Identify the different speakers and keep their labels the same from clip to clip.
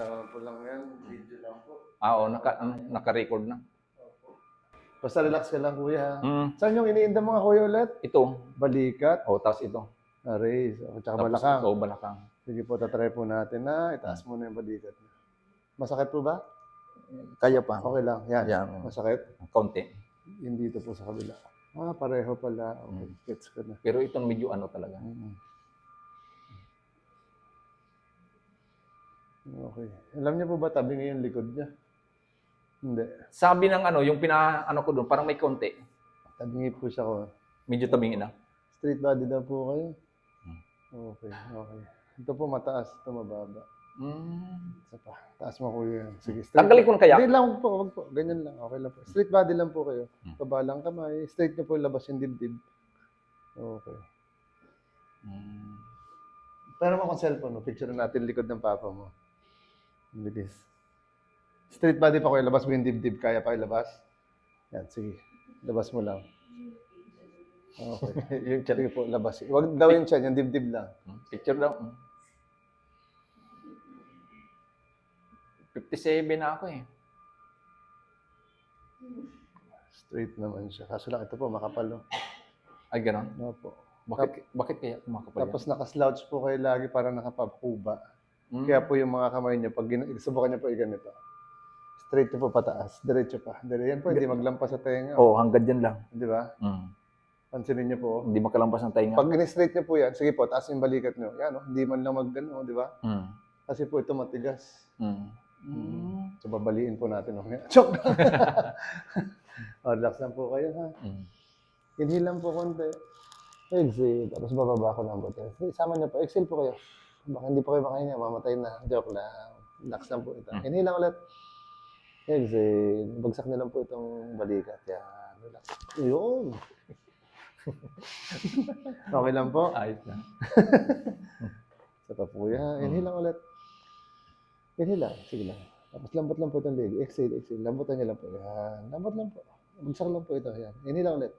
Speaker 1: Po lang yan, video lang po.
Speaker 2: Oo, naka-record na.
Speaker 1: Basta relax ka lang, kuya.
Speaker 2: Mm.
Speaker 1: Saan yung iniinda mga kuya ulit?
Speaker 2: Ito.
Speaker 1: Balikat.
Speaker 2: O, tapos ito.
Speaker 1: Aray, tsaka
Speaker 2: Tapos
Speaker 1: balakang.
Speaker 2: ito, balakang.
Speaker 1: Sige po, tatry po natin na itaas muna yung balikat. Masakit po ba?
Speaker 2: Kaya pa.
Speaker 1: Okay lang, yan.
Speaker 2: Yan.
Speaker 1: Masakit?
Speaker 2: Konti.
Speaker 1: Hindi ito po sa kabila. Ah, pareho pala. Okay, gets ko na.
Speaker 2: Pero ito medyo ano talaga.
Speaker 1: Okay. Alam niyo po ba tabi ngayon likod niya? Hindi.
Speaker 2: Sabi ng ano, yung ano ko doon, parang may konti.
Speaker 1: Tabingi po siya ko.
Speaker 2: Medyo tabingin na.
Speaker 1: Straight body daw po kayo. Okay, okay. Ito po mataas, ito mababa. Isa pa. Taas mo kuya. Sige, straight.
Speaker 2: Tanggalin ko na kaya?
Speaker 1: Hindi lang po, wag po. Ganyan lang. Okay lang po. Straight body lang po kayo. Kabalang kamay. Straight niyo po labas yung dibdib. Okay. Pero mo kung cellphone mo, picture natin likod ng papa mo. Bilis. Straight body pa kayo, labas mo yung dibdib. Kaya pa ilabas? Yan, sige. Labas mo lang. Okay. Yung tiyan po, labas. Huwag daw yung tiyan, yung dibdib lang.
Speaker 2: Picture daw. 57 na ako eh.
Speaker 1: Straight naman siya. Kaso lang ito po, makapal.
Speaker 2: Ay, gano'n?
Speaker 1: Opo.
Speaker 2: Bakit kaya kumakapal yan?
Speaker 1: Tapos nakaslouch po kayo lagi para nakapapuba. Kaya po yung mga kamay niyo, pag subukan niyo po ganito. Straight po pataas, diretso pa. Yan po, hindi maglampas sa tenga.
Speaker 2: Oo, hanggang dyan lang.
Speaker 1: Di ba? Pansinin niyo po.
Speaker 2: Hindi makalampas ng tainga.
Speaker 1: Pag in-straight niyo po yan, sige po, taas yung balikat niyo. Yan, hindi man lang mag-gano, di ba? Kasi po ito matigas. So, babaliin po natin. Chok! Relax lang po kayo, ha? Inhale lang po konti. Exhale. Tapos bababa ko lang po. Isama niyo po. Exhale po kayo. Baka hindi po kayo makahinga. Mamatay na. Joke lang. Relax lang po ito. Inhale lang ulit. Exhale. Bagsak na lang po itong balikat. Yan. Relax. Yun. Okay lang po?
Speaker 2: Ayos na.
Speaker 1: Sa papuya. Inhale lang ulit. Inhale lang. Sige lang. Tapos lambot lang po itong leg. Exhale, exhale. Lambotan niyo lang po. Yan. Lambot lang po. Bagsak lang po ito. Yan. Inhale lang ulit.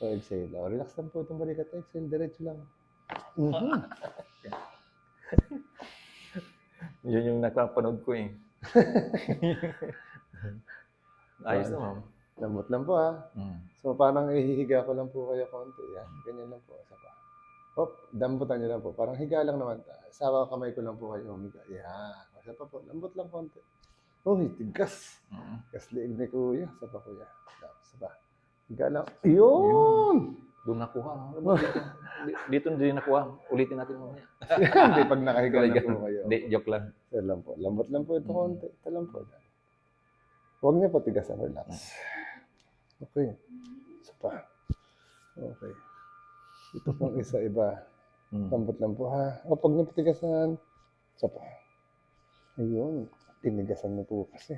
Speaker 1: So, exhale. Relax lang po itong balikat. Exhale. Diretso lang.
Speaker 2: Yun yung nakapanood ko eh. Ayos na, ma'am.
Speaker 1: Lambot lang po, ha. So, parang ihihiga ko lang po kayo konti. Yan. Ganyan lang po. Isa pa. Hop. Dambutan niyo lang po. Parang higa lang naman. Sawa kamay ko lang po kayo humiga. Yan. Isa pa po. Lambot lang konti. Oh, tigas. Tigas liig ni kuya. Isa pa kuya. Isa pa. Higa lang. Yun!
Speaker 2: Doon nakuha. Dito hindi nakuha. Ulitin natin mamaya.
Speaker 1: Hindi, pag nakahiga na po kayo.
Speaker 2: Hindi, joke lang.
Speaker 1: Ito lang po. Lambot lang po ito konti. Ito lang po. Huwag niyo po tigasan. Relax. Okay. Isa pa. Okay. Ito pong isa iba. Lambot lang po, ha. O, pag niyo po tigasan. Isa pa. Ayun. Tinigasan niyo po kasi.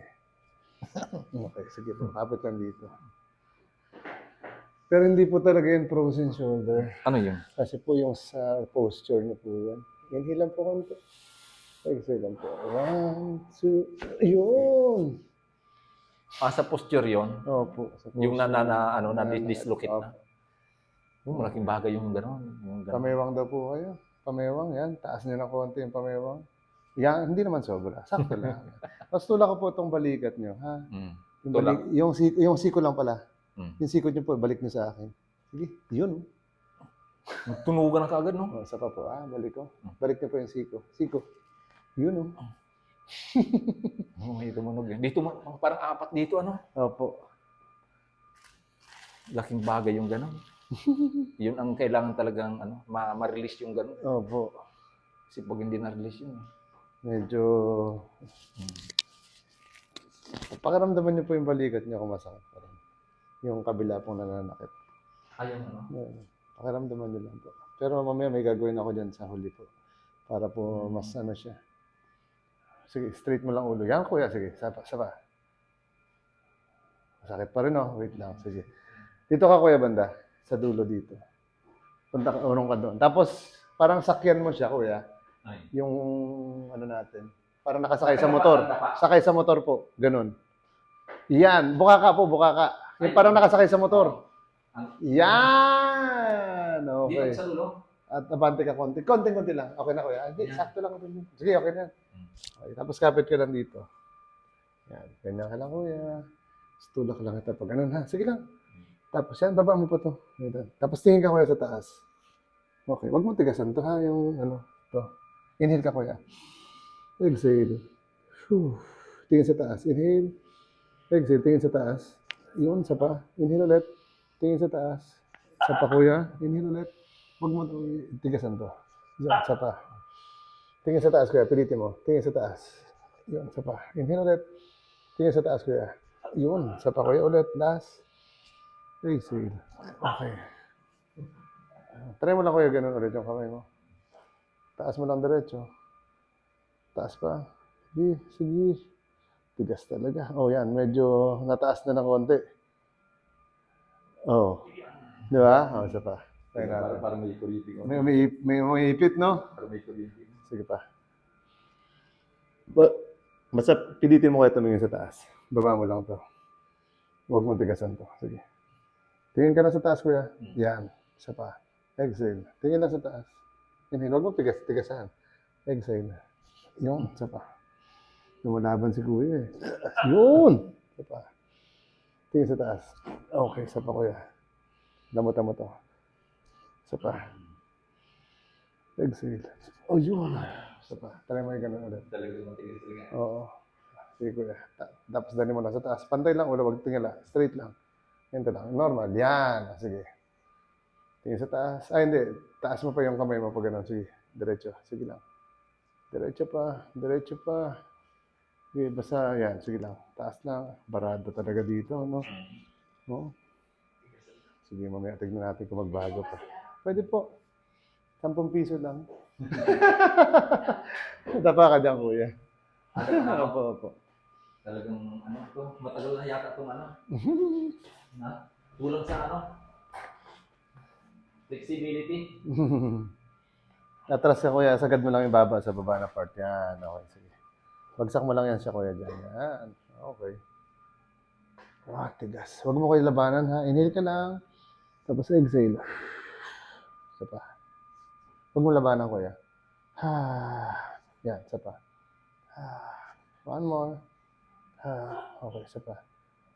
Speaker 1: Okay, sige po. Kapit lang dito. Pero hindi po talaga yung frozen shoulder.
Speaker 2: Ano yun?
Speaker 1: Kasi po yung sa posture niyo po yan. Inhale lang po konti. Exhale lang po. 1, 2, ayun!
Speaker 2: Sa posture yun?
Speaker 1: Opo.
Speaker 2: Yung na-dislocate na? Malaking bagay yung gano'n.
Speaker 1: Pamewang daw po kayo. Pamewang, yan. Taas niyo na konti yung pamewang. Yan, hindi naman sobra. Sakto lang. Tapos tulak ko po itong balikat niyo, ha? Yung siko lang pala. Yung siko niyo po, balik niyo sa akin. Sige, yun.
Speaker 2: Tunugan na kaagad, no?
Speaker 1: Isa pa po, balik ko. Balik niyo po yung siko. Siko. Yun,
Speaker 2: May tumunog yan. Dito, parang 4 dito, ano?
Speaker 1: Opo.
Speaker 2: Laking bagay yung gano'n. Yun ang kailangan talagang, ma-release yung gano'n.
Speaker 1: Opo.
Speaker 2: Kasi pag hindi na-release yun,
Speaker 1: medyo... Pakiramdaman niyo po yung balikat niyo kung masakit pa rin. Yung kabila pong nananakit.
Speaker 2: Ayun,
Speaker 1: Pakiramdaman niyo lang po. Pero mamaya may gagawin ako dyan sa huli po. Para po mas siya. Sige, straight mo lang ulo. Yan kuya, sige. Sapa. Masakit pa rin, no? Wait lang, sige. Dito ka kuya banda. Sa dulo dito. Punta ka, urong ka doon. Tapos, parang sakyan mo siya kuya. Yung natin. Parang nakasakay sa motor. Sakay sa motor po. Ganun. Yan. Buka ka po, buka ka. Yung parang nakasakay sa motor. Yan! Okay.
Speaker 2: Dito sa ulo?
Speaker 1: At abante ka konti. Konti lang. Okay na kuya. Hindi, sakto lang. Sige, okay na. Okay, tapos kapit ka lang dito. Yan. Ganyan ka lang kuya. Tulak lang ito pag ganun ha. Sige lang. Tapos yan, baba mo pa to. Ganyan. Tapos tingin ka kuya sa taas. Okay, wag mo tigasan to ha. Yung ano, to. Inhale ka kuya. Exhale. Whew. Tingin sa taas. Inhale. Exhale. Tingin sa taas. Yun, sa pa. Inhale ulit. Tingin sa taas. Sa pa kuya. Inhale ulit. Huwag mo tigasan to. Yan, sa pa. Tingin sa taas kuya. Pilitin mo. Tingin sa taas. Yun, sa pa. Inhale ulit. Tingin sa taas kuya. Yun, sa pa kuya ulit. Last. Exhale. Okay. Try mo lang kuya ganun ulit yung kamay mo. Taas mo lang diretso. Taas pa. Sige, sige. Tigas talaga. Oh, yan. Medyo nataas na ng konti. Oh. Di ba? Oh, isa pa. Try natin.
Speaker 2: Parang may kuryente ko.
Speaker 1: May umiipit, no?
Speaker 2: Parang may kuryente.
Speaker 1: Sige pa. Basta pilitin mo kayo tumingin sa taas. Baba mo lang to. Huwag mo tigasan to. Sige. Tingin ka na sa taas, kuya. Yan. Isa pa. Exhale. Tingin lang sa taas. Inhale. Huwag mo tigasan. Exhale. Yun. Isa pa. Lumalaban si kuya eh. Yun! Isa pa. Tingin sa taas. Okay. Isa pa, kuya. Damutan mo to. Isa pa. Exhale. Oh, yun. Isa pa. Try mo yung ganun ulit.
Speaker 2: Talagang matigas talaga.
Speaker 1: Oo. Sige kuya. Tapos dali mo lang sa taas. Pantay lang ulo. Wag tingala. Straight lang. Ganito lang. Normal. Yan. Sige. Tingin sa taas. Ay, hindi. Taas mo pa yung kamay mo pag ganun. Sige. Diretso. Sige lang. Diretso pa. Diretso pa. Sige. Basta yan. Sige lang. Taas lang. Barado talaga dito. No? No? Sige. Mamaya tignan natin kung magbago pa. Pwede po. 10 piso lang. Tapa ka dyan, kuya. Opo, opo.
Speaker 2: Talagang ano to, matagal na yata itong ano. Na? Kulang sa ano? Flexibility.
Speaker 1: Atras ka, kuya. Sagad mo lang yung baba sa baba na part. Yan. Okay, sige. Bagsak mo lang yan siya, kuya, dyan. Yan. Okay. Ah, tigas. Huwag mo kayo labanan, ha? Inhale ka lang. Tapos exhale. Isa pa. Huwag mo labanan, kuya. Ha. Yan, isa pa. Ha. One more. Ha. Okay, isa pa.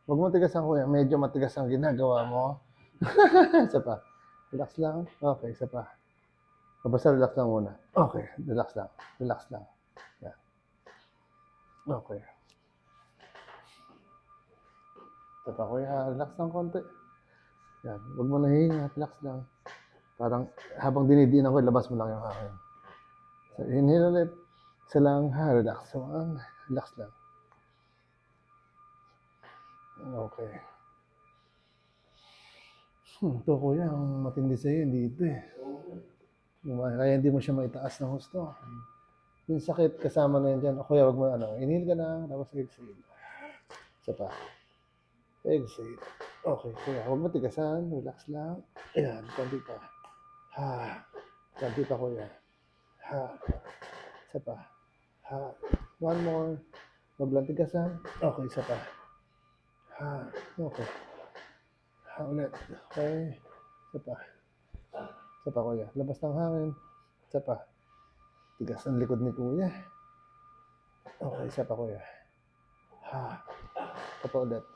Speaker 1: Huwag mo tigasan, kuya. Medyo matigas ang ginagawa mo. Isa pa. Relax lang. Okay, isa pa. Basta relax lang muna. Okay, relax lang. Relax lang. Yan. Okay. Isa pa, kuya. Relax lang konti. Yan. Huwag mo nahinga. Relax lang. Parang habang dinidiin ako, labas mo lang yung hangin. So, inhale ulit. Isa lang, ha, relax. One, relax lang. Okay. Ito kuya, ang matindi sa'yo, hindi ito eh. Kaya hindi mo siya maitaas ng husto. Yung sakit, kasama na yan dyan. O kuya, wag mo ano, inhale ka na, tapos exhale. Isa pa. Exhale. Okay, kuya, huwag mo tigasan, relax lang. Ayan, konti pa. Ha. Konti pa, kuya. Ha. Isa pa. Ha. One more. Huwag lang tigasan. Okay, isa pa. Ha. Okay. Ha, ulit. Okay. Isa pa. Isa pa, kuya. Labas ng hangin. Isa pa. Tigas ang likod ni kuya. Okay, isa pa, kuya. Ha. Isa pa ulit.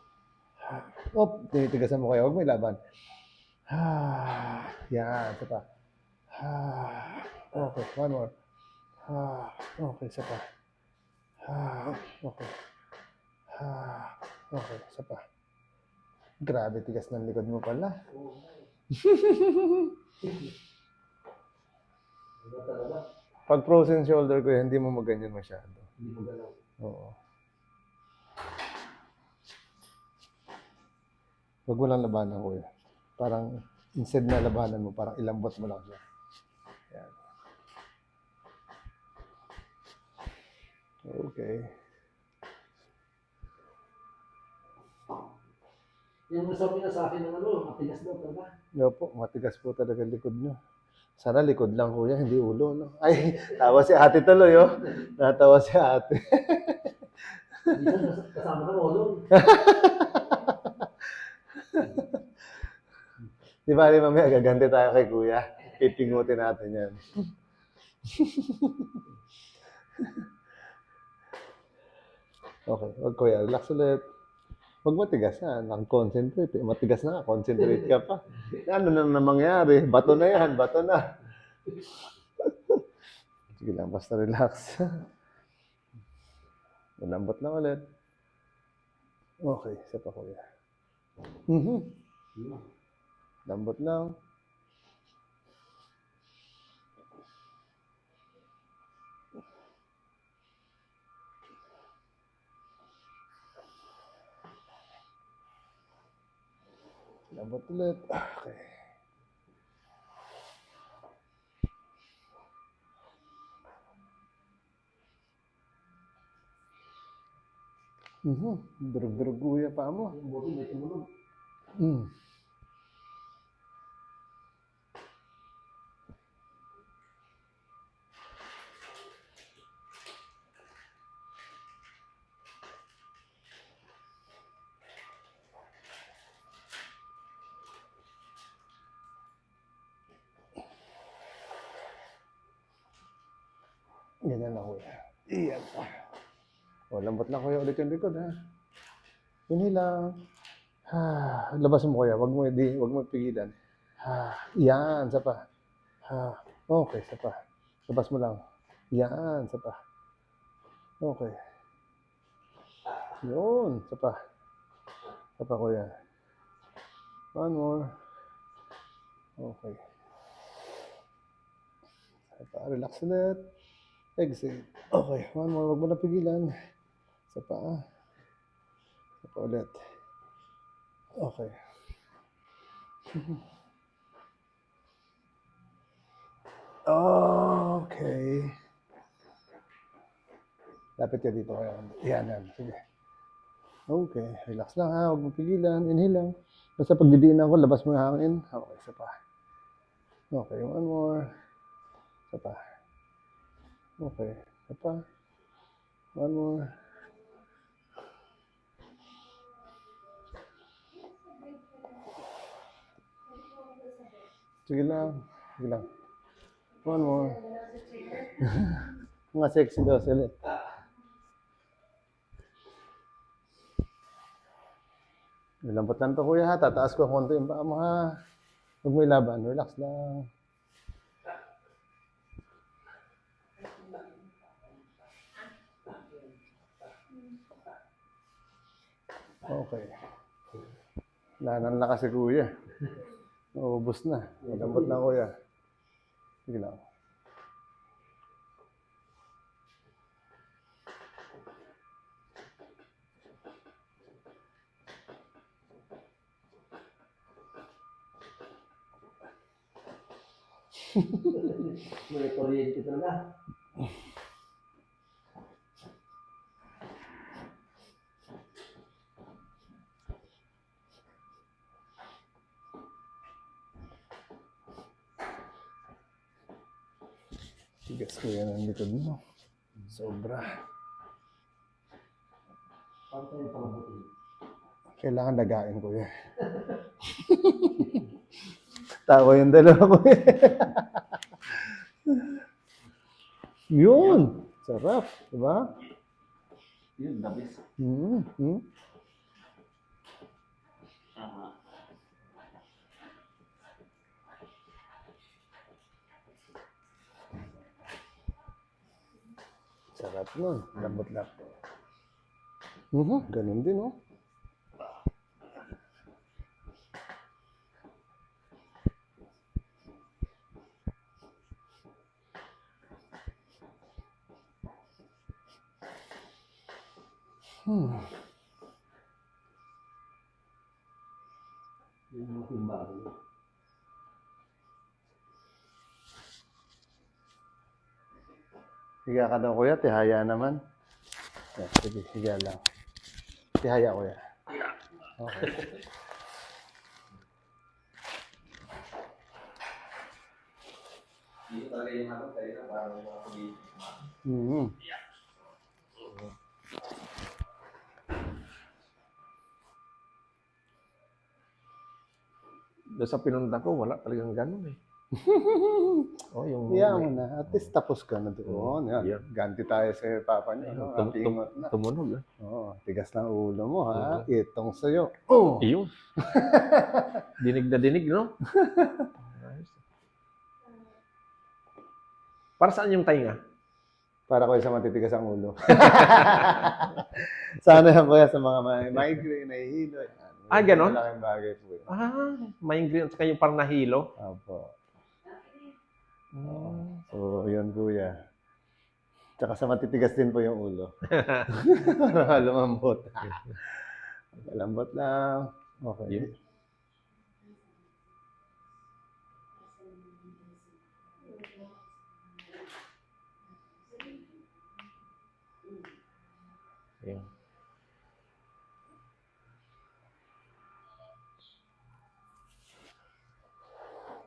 Speaker 1: Ha. Oh, tinitigasan mo, kuya. Huwag mo ilaban. Ha. Yan. Isa pa. Ha. Okay. One more. Ha. Okay. Isa pa. Ha. Okay. Ha. Okay. Isa pa. Grabe, tigas ng likod mo pala. Pag frozen shoulder ko, hindi mo maganyan masyado.
Speaker 2: Hindi mo galaw.
Speaker 1: Oo. Huwag mo lang labanan, kuya. Parang, instead na labanan mo, parang ilambot mo lang siya. Yan. Okay.
Speaker 3: Yung sabi na sa akin ng ano, matigas daw talaga.
Speaker 1: No po, matigas po talaga likod nyo. Sana likod lang, kuya, hindi ulo, no? Ay, tawa si ate tuloy, oh. Natawa si ate.
Speaker 3: Minsan kasama ng ulo.
Speaker 1: Di ba, mamaya gaganti tayo kay kuya. Pipingutin natin yan. Okay, wag kuya, relax ulit. Huwag matigas na, nag-concentrate. Matigas na, concentrate ka pa. Ano na mangyari? Bato na yan, bato na. Sige lang, basta relax. Malambot lang ulit. Okay, isa pa kuya. Lambot lang. Lambot ulit. Okay. Durug-durug kuya pa mo.
Speaker 3: Yung buti may tumunog.
Speaker 1: Ganyan lang kuya. Iyan. O, lambot lang kuya ulit yung likod ha. Inhale lang. Labas mo kuya, wag mo pigilan. Yan, isa pa. Okay, isa pa. Labas mo lang. Yan, isa pa. Okay. Yun, isa pa. Isa pa kuya. One more. Okay. Isa pa, relax ulit. Exhale. Okay, one more, wag mo na pigilan. Isa pa. Isa pa ulit. Okay. Okay. Lapit ka dito kaya. Yan. Sige. Okay. Relax lang ha. Huwag mo pigilan. Inhale lang. Basta pag didiin ako, labas mo yung hangin. Okay, isa pa. Okay, one more. Isa pa. Okay, isa pa. One more. Sige lang. Sige lang. One more. Mga sexy daw ulit. Lambot lang to kuya ha. Tataas ko konti yung paa mo ha. Huwag mo ilaban. Relax lang. Okay. Wala nang lakas si kuya. Naubos na. Lambot lang kuya. Sige lang.
Speaker 3: May kuryente talaga.
Speaker 1: Tigas ko yan ang likod mo. Sobra.
Speaker 3: Paano tayo palabutin?
Speaker 1: Kailangan lagain ko yan. Tawa yung dalawa ko eh. Yun! Sarap, diba?
Speaker 2: Yun, nabis.
Speaker 1: Sarap nun. Lambot lang. Ganun din, oh.
Speaker 3: Yun yung timbangan.
Speaker 1: Higa ka daw, kuya. Tihaya naman. Yeah, sige, higa lang. Tihaya, kuya. Okay.
Speaker 2: Dito talaga yung ano, tayo na parang mga pag-ibig.
Speaker 4: Doon sa pinunta ko, wala talagang ganun eh. Oh, yung
Speaker 1: Iyan mo na. At least tapos ka na doon. Yan.
Speaker 4: Yeah.
Speaker 1: Ganti tayo sa papa niyo. No? Apingot na.
Speaker 4: tumunog.
Speaker 1: Oo, tigas ng ulo mo, ha? Itong sa'yo. Oh!
Speaker 4: Iyon. Dinig na dinig, no? Ayos. Para saan yung tainga?
Speaker 1: Para ko sa matitigas ang ulo. Sana yan kuya sa mga migraine, nahihilo.
Speaker 4: Ganon?
Speaker 1: Malaking bagay po yun.
Speaker 4: May ingredients kayo parang nahilo.
Speaker 1: Opo. So, yun kuya. Tsaka sa matitigas din po yung ulo. Para lumambot. Lambot lang. Okay.
Speaker 4: Yun. Ayun.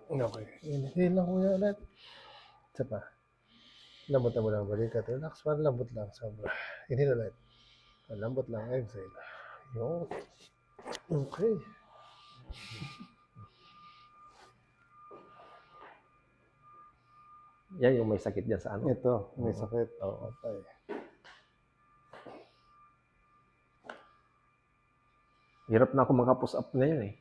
Speaker 1: Okay. Inhale lang kuya ulit. Isa pa. Lambot na mo lang balikat. Relax, parang lambot lang. Sobra. Inhale ulit. Lambot lang. Exhale. Yun. Okay.
Speaker 4: Yan yung may sakit dyan sa ano.
Speaker 1: Ito, may sakit.
Speaker 4: Oo.
Speaker 1: Okay.
Speaker 4: Hirap na ako maka-push up na yun eh.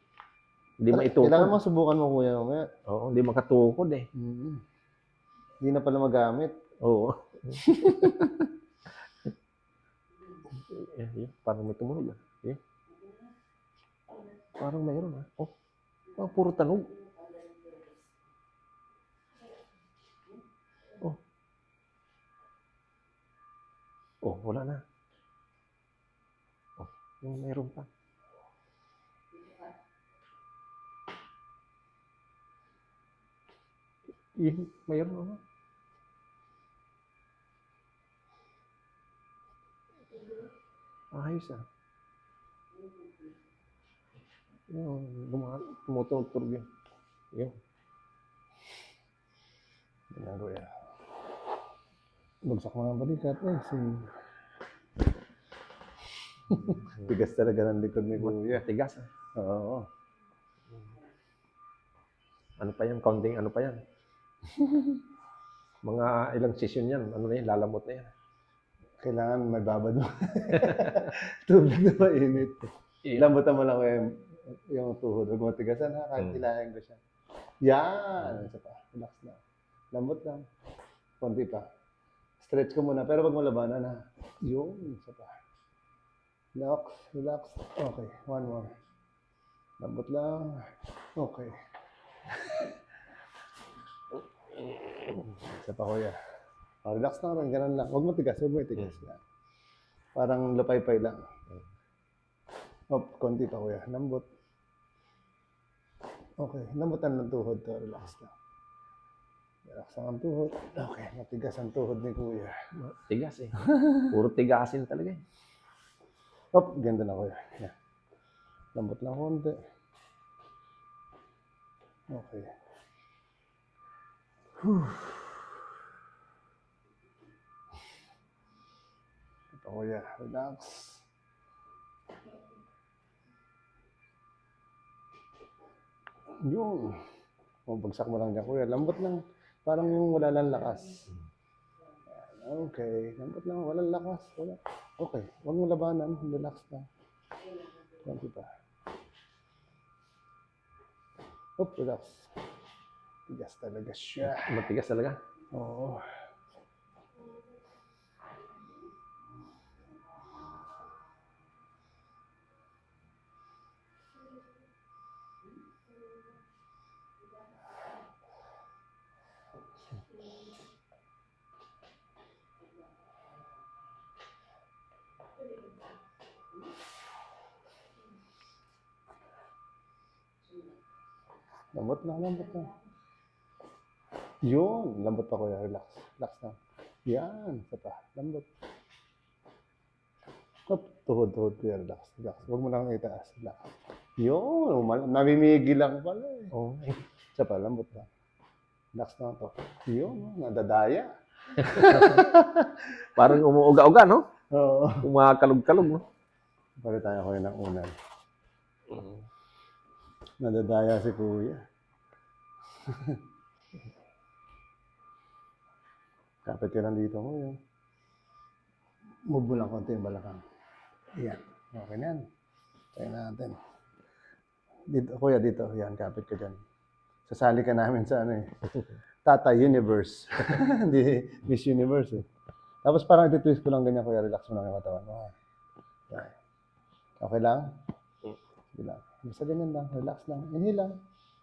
Speaker 4: Hindi maitukod.
Speaker 1: Kailangan mo subukan mo kuya mamaya.
Speaker 4: Oo, hindi makatukod eh.
Speaker 1: Hindi na pala magamit.
Speaker 4: Oo. Parang may tumunog ah. Parang mayroon ah. Oh, parang puro tanog. Oh, wala na. Oh, yung mayroon pa. Mayroon ano? Ayos ah. Yung tumutunog yun. Yun.
Speaker 1: Yan kuya. Bagsak mo ng balikat. Tigas talaga ng likod ni kuya.
Speaker 4: Tigas ah.
Speaker 1: Oo.
Speaker 4: Ano pa yan? Counting ano pa yan? Mga ilang session yan. Ano na yan? Lalamot na yan.
Speaker 1: Kailangan may babad mo. Tubig na mainit. Lambutan mo lang yung tuhod. Huwag mo tigasan ha. Kahit hilahin ko siya. Yan! Isa pa. Relax na. Lambot lang. Konti pa. Stretch ko muna. Pero wag mo labanan ha. Yun. Isa pa. Relax. Relax. Okay. One more. Lambot lang. Okay. Isa pa kuya. Relax lang. Ganun lang. Huwag mo tigas. Huwag mo itigas. Yan. Parang lapay-pay lang. Konti pa kuya. Lambot. Okay. Lambutan ng tuhod to. Relax lang. Relax lang ang tuhod. Okay. Matigas ang tuhod ni kuya.
Speaker 4: Tigas eh. Puro tigasin talaga eh.
Speaker 1: Ganda na kuya. Yan. Lambot lang konti. Okay. Ito kuya. Relax. Yun. Bagsak mo lang dyan, kuya. Lambot lang. Parang yung wala lang lakas. Okay. Lambot lang. Walang lakas. Wala. Okay. Huwag mo labanan. Relax lang. Konti pa. Relax. Tigas talaga siya.
Speaker 4: Matigas talaga.
Speaker 1: Oo. Lambot lang, lambot lang. Yun. Lambot pa kuya. Relax. Relax lang. Yan. Isa pa. Lambot. Tuhod kuya. Relax. Relax. Huwag mo lang itaas. Relax. Yun. Namimigil lang pala eh.
Speaker 4: Oo.
Speaker 1: Isa pa. Lambot lang. Relax lang to. Yun. Nadadaya.
Speaker 4: Parang umuuga-uga, no?
Speaker 1: Oo.
Speaker 4: Kumakalog-kalog, no?
Speaker 1: Pali tayo kuya ng unan. Nadadaya si kuya. Kapit ka lang dito mo yun. Move mo lang konti yung balakang. Yan. Okay na yan. Tayo natin. Dito, kuya, dito. Yan, kapit ka dyan. Sasali ka namin sa ano eh. Tata Universe. Hindi Miss Universe eh. Tapos parang iti-twist ko lang ganyan, kuya. Relax mo lang yung katawan. Yan. Okay lang? Sige lang. Basta ganyan lang. Relax lang. Inhale lang.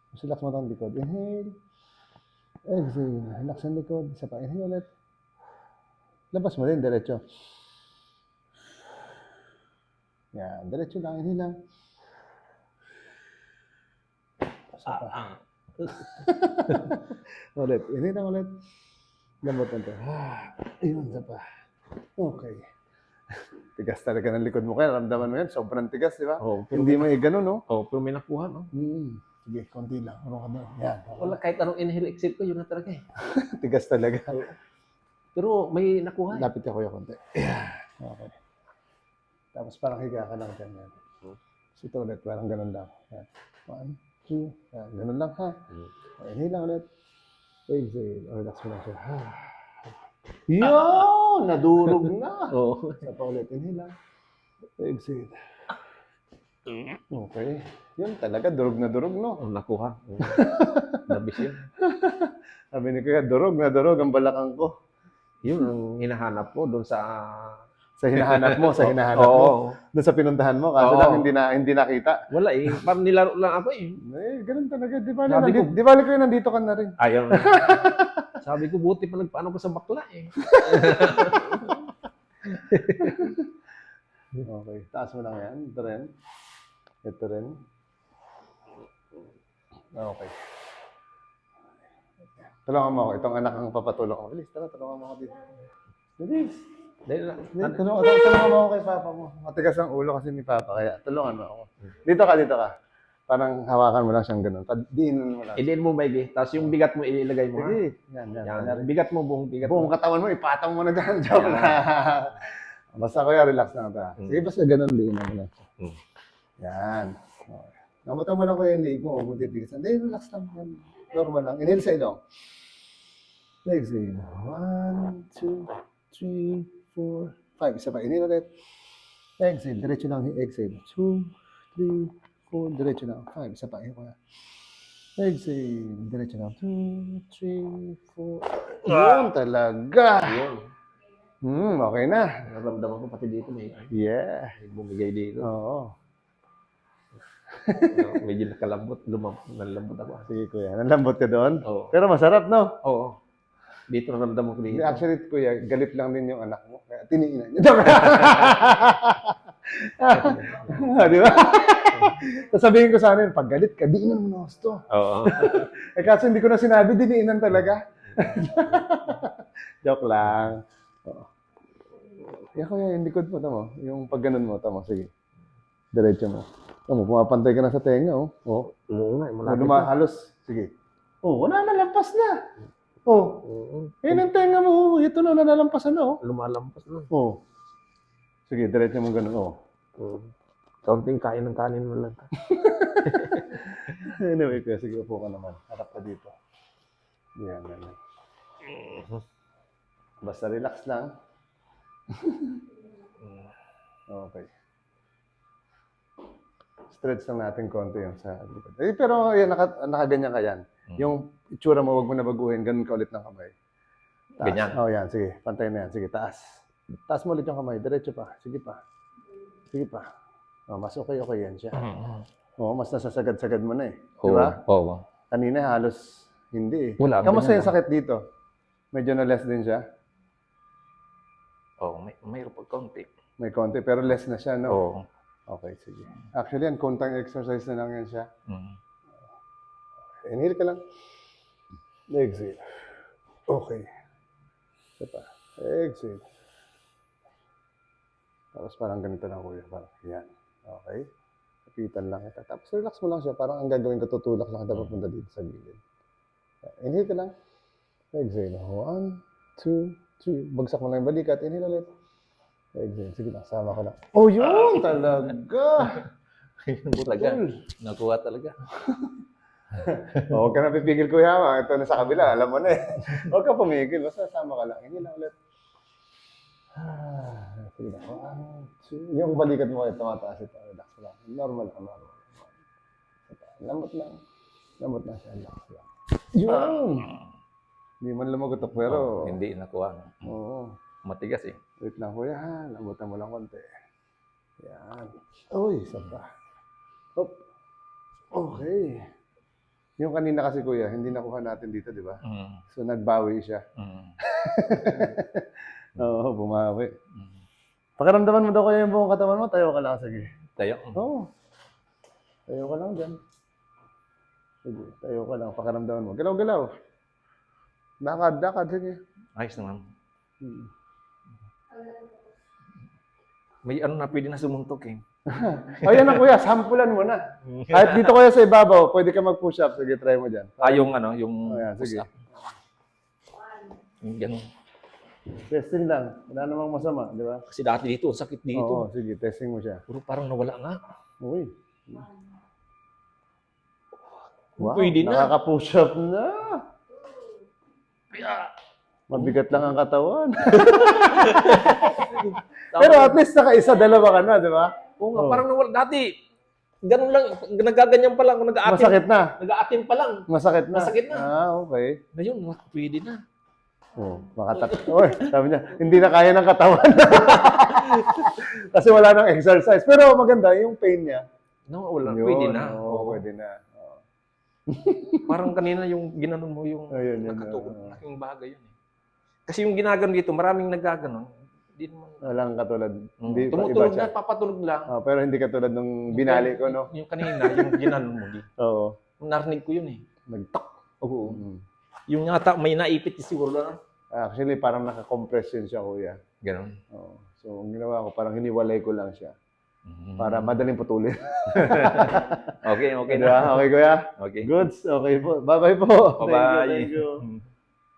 Speaker 1: Mas relax mo lang ang likod. Inhale. Exhale. Relax ang likod. Isa pa. Inhale ulit. Labas mo din. Diretso. Yan. Diretso lang. Inhale lang. Isa pa. Ulit. Inhale lang ulit. Lambot lang ito. Ayun. Isa pa. Okay. Tigas talaga ng likod mo kaya. Ramdaman mo yan. Sobrang tigas, di ba?
Speaker 4: Oo,
Speaker 1: Hindi mo ganun, no?
Speaker 4: pero may nakuha, no?
Speaker 1: Sige, konti lang. Ano ka doon? Yan.
Speaker 4: Wala, kahit anong inhale, exhale ko, yun na talaga eh.
Speaker 1: Tigas talaga.
Speaker 4: Pero may nakuha eh.
Speaker 1: Lapit ka kuya konti. Okay. Tapos parang higa ka lang dyan. Yan. Ito ulit, parang ganun lang. Yan. 1, 2, yan. Ganun lang ha. Inhale lang ulit. Exhale. Relax mo lang siya. Yun! Nadurog na.
Speaker 4: Oo.
Speaker 1: Isa pa ulit. Inhale lang. Exhale. Okay. Yun talaga, durog na durog, no?
Speaker 4: Oh, nakuha. Labis yun.
Speaker 1: Sabi ni Kuya, durog na durog ang balakang ko.
Speaker 4: Yun ang hinahanap ko doon sa...
Speaker 1: Sa hinahanap mo, sa hinahanap
Speaker 4: Oo.
Speaker 1: mo. Doon sa pinuntahan mo, kaso
Speaker 4: Oo.
Speaker 1: lang hindi nakita.
Speaker 4: Wala eh. Parang nilaro lang ako eh.
Speaker 1: Ganun talaga. Di ba
Speaker 4: Sabi ko-
Speaker 1: di ba Kuya, nandito ka na rin?
Speaker 4: Ayaw. Sabi ko, buti pa nagpaano ko sa bakla eh.
Speaker 1: Okay. Taas mo lang yan. Ito rin. Ito rin. Okay. Tulungan mo ako. Itong anak ang papatulong ko. Bilis, tara, tulungan mo ako dito. Bilis.
Speaker 4: Dahil lang.
Speaker 1: Tulungan mo ako kay Papa mo. Matigas ang ulo kasi ni Papa. Kaya tulungan mo ako. Dito ka. Parang hawakan mo lang siyang ganun. Diinan mo lang.
Speaker 4: Idiin mo maigi. Tapos yung bigat mo ilagay mo.
Speaker 1: Sige.
Speaker 4: Ha?
Speaker 1: Yan.
Speaker 4: Yan. Bigat mo, buong bigat
Speaker 1: Buong
Speaker 4: mo.
Speaker 1: katawan mo, ipatong mo na dyan. Joke na. Basta kuya, relax na ka. Sige, basta ganun din mo lang. Yan. Okay. Namata mo lang ko yung leg mo. Huwag mo titigasan. Hindi, relax lang. Yan. Normal lang. Inhale sa ilong. Exhale. 1, 2, 3, 4, 5. Isa pa. Inhale ulit. Exhale. Diretso lang. Exhale. 2, 3, 4. Diretso lang. 5. Isa pa. Inhale. Exhale. Diretso lang. 2, 3, 4. Yun talaga.
Speaker 4: Yun.
Speaker 1: Okay na.
Speaker 4: Naramdaman ko pati dito may
Speaker 1: Yeah.
Speaker 4: bumigay dito.
Speaker 1: Oo.
Speaker 4: Medyo nakalambot. Nalambot ako.
Speaker 1: Sige kuya. Nalambot ka doon?
Speaker 4: Oo.
Speaker 1: Pero masarap, no?
Speaker 4: Oo. Dito naramdaman ko dito.
Speaker 1: Actually, kuya, galit lang din yung anak mo. Kaya tiniinan niya. Di ba? Sasabihin ko sa akin, pag galit ka, diinan mo na gusto.
Speaker 4: Oo.
Speaker 1: Kaso hindi ko na sinabi, diniinan talaga. Joke lang. Oo. Yan kuya, yung likod mo, tamo. Yung pag ganun mo, tamo. Sige. Diretso mo. Tamo, pumapantay ka na sa tenga, oh. Oh.
Speaker 4: Oo nga, malapit na.
Speaker 1: Lumahalos. Sige. Oh, wala na, lampas na. Oh.
Speaker 4: Oo.
Speaker 1: Yan ang tenga mo. Ito na, nalalampasan na, oh.
Speaker 4: Lumalampas na.
Speaker 1: Oh. Sige, diretso mo ganun, oh.
Speaker 4: Oo. Kaunting kain ng kanin mo lang.
Speaker 1: Anyway, kuya, sige, upo ka naman. Harap ka dito. Yan. Basta relax lang. Okay. Stretch lang natin konti yung sa likod. Pero yan, nakaganyan ka yan. Yung itsura mo, huwag mo na baguhin. Ganun ka ulit ng kamay. Taas.
Speaker 4: Ganyan?
Speaker 1: Yan. Sige, pantay na yan. Sige, taas. Taas mo ulit yung kamay. Diretso pa. Sige pa. Mas okay yan siya. Mas nasasagad-sagad mo na eh. Di ba?
Speaker 4: Oo.
Speaker 1: Kanina halos hindi eh.
Speaker 4: Wala,
Speaker 1: Kamusta
Speaker 4: ganyan
Speaker 1: yung sakit dito? Medyo na less din siya?
Speaker 4: Oo, mayroon pag kaunti.
Speaker 1: May konti, pero less na siya, no?
Speaker 4: Oo.
Speaker 1: Okay, sige. Actually, yan, kontang exercise na lang yan siya.
Speaker 4: Mm.
Speaker 1: Inhale ka lang. Exhale. Okay. Isa pa. Exhale. Tapos parang ganito lang, kuya. Parang yan. Okay. Kapitan lang ito. Tapos relax mo lang siya. Parang ang gagawin ko, tutulak lang kita papunta dito sa gilid. Inhale ka lang. Exhale. 1, 2, 3. Bagsak mo lang yung balikat. Inhale ulit. Exhale. Sige lang. Sama ka lang. Oh, yun! Talaga!
Speaker 4: Talaga. Nakuha talaga.
Speaker 1: Huwag ka na pipigil, kuya. Ito na sa kabila, alam mo na eh. Huwag ka pumigil, basta sama ka lang. Hindi lang ulit. Sige na. Yung balikat mo ay tumataas ito. Relax lang. Normal lang, normal. Lambot lang. Lambot lang siya. Relax lang. Yun! Hindi man lumagotok pero...
Speaker 2: Hindi nakuha.
Speaker 1: Oo.
Speaker 2: Matigas eh.
Speaker 1: Wait lang, kuya. Lambutan mo lang konti. Yan. Uy, isa pa. Hop. Okay. Yung kanina kasi, kuya, hindi nakuha natin dito, di ba? So, nagbawi siya. Oo, bumawi. Pakiramdaman mo daw kaya yung buong katawan mo, tayo ka lang, sige.
Speaker 2: Tayo.
Speaker 1: Oo. Tayo ka lang dyan. Sige, tayo ka lang, pakiramdaman mo. Galaw-galaw. Lakad, sige.
Speaker 2: Ayos naman.
Speaker 1: Hmm.
Speaker 2: May ano na pwede na sumuntok eh.
Speaker 1: O yan na, kuya, sampulan mo na. Kahit dito kaya sa ibabaw, pwede ka mag-push up. Sige, try mo dyan.
Speaker 2: Yung ano, yung
Speaker 1: Ayan, sige.
Speaker 2: push-up. Yung ganun.
Speaker 1: Testing lang. Wala namang masama, di ba?
Speaker 2: Kasi dati dito, ang sakit dito.
Speaker 1: Oo, sige, testing mo siya.
Speaker 2: Puro parang nawala nga.
Speaker 1: Uy. Wow,
Speaker 2: Pwede na.
Speaker 1: nakaka-push up na. Mabigat lang ang katawan. Pero at least naka-isa, dalawa ka na, di ba?
Speaker 2: Oo nga,
Speaker 1: Oh.
Speaker 2: parang nawala. Dati, ganun lang, nagaganyan pa lang, nag-aatin.
Speaker 1: Masakit na.
Speaker 2: Nag-aatin pa lang.
Speaker 1: Masakit na.
Speaker 2: Masakit na.
Speaker 1: Okay.
Speaker 2: Ngayon, pwede na.
Speaker 1: Oh, Oy, sabi niya, hindi na kaya ng katawan. Kasi wala nang exercise. Pero maganda, yung pain niya.
Speaker 2: No, wala.
Speaker 1: Yun,
Speaker 2: Pwede na.
Speaker 1: Oo, pwede na. Oo.
Speaker 2: Parang kanina yung ginanon mo yung
Speaker 1: Ayun, yun.
Speaker 2: nakatuon. Malaking bagay yun eh. Kasi yung ginaganon dito, maraming nagaganon. Hindi naman.
Speaker 1: Walang katulad. Hindi pa iba
Speaker 2: Tumutunog
Speaker 1: siya.
Speaker 2: na, papatunog lang.
Speaker 1: Pero hindi katulad nung binali ko, no?
Speaker 2: Yung kanina, yung ginanon mo.
Speaker 1: Oo.
Speaker 2: Narinig ko yun eh.
Speaker 1: Nag-tak.
Speaker 2: Oo.
Speaker 1: Mm.
Speaker 2: Yung yata, may naipit siguro na.
Speaker 1: Actually, parang naka-compress yun siya, kuya.
Speaker 2: Ganon.
Speaker 1: Oo. So, ang ginawa ko, parang hiniwalay ko lang siya. Para madaling putulin.
Speaker 2: Okay
Speaker 1: Diba? Okay, kuya?
Speaker 2: Okay.
Speaker 1: Goods. Okay po. Bye-bye po.
Speaker 2: Bye-bye.
Speaker 1: Thank you.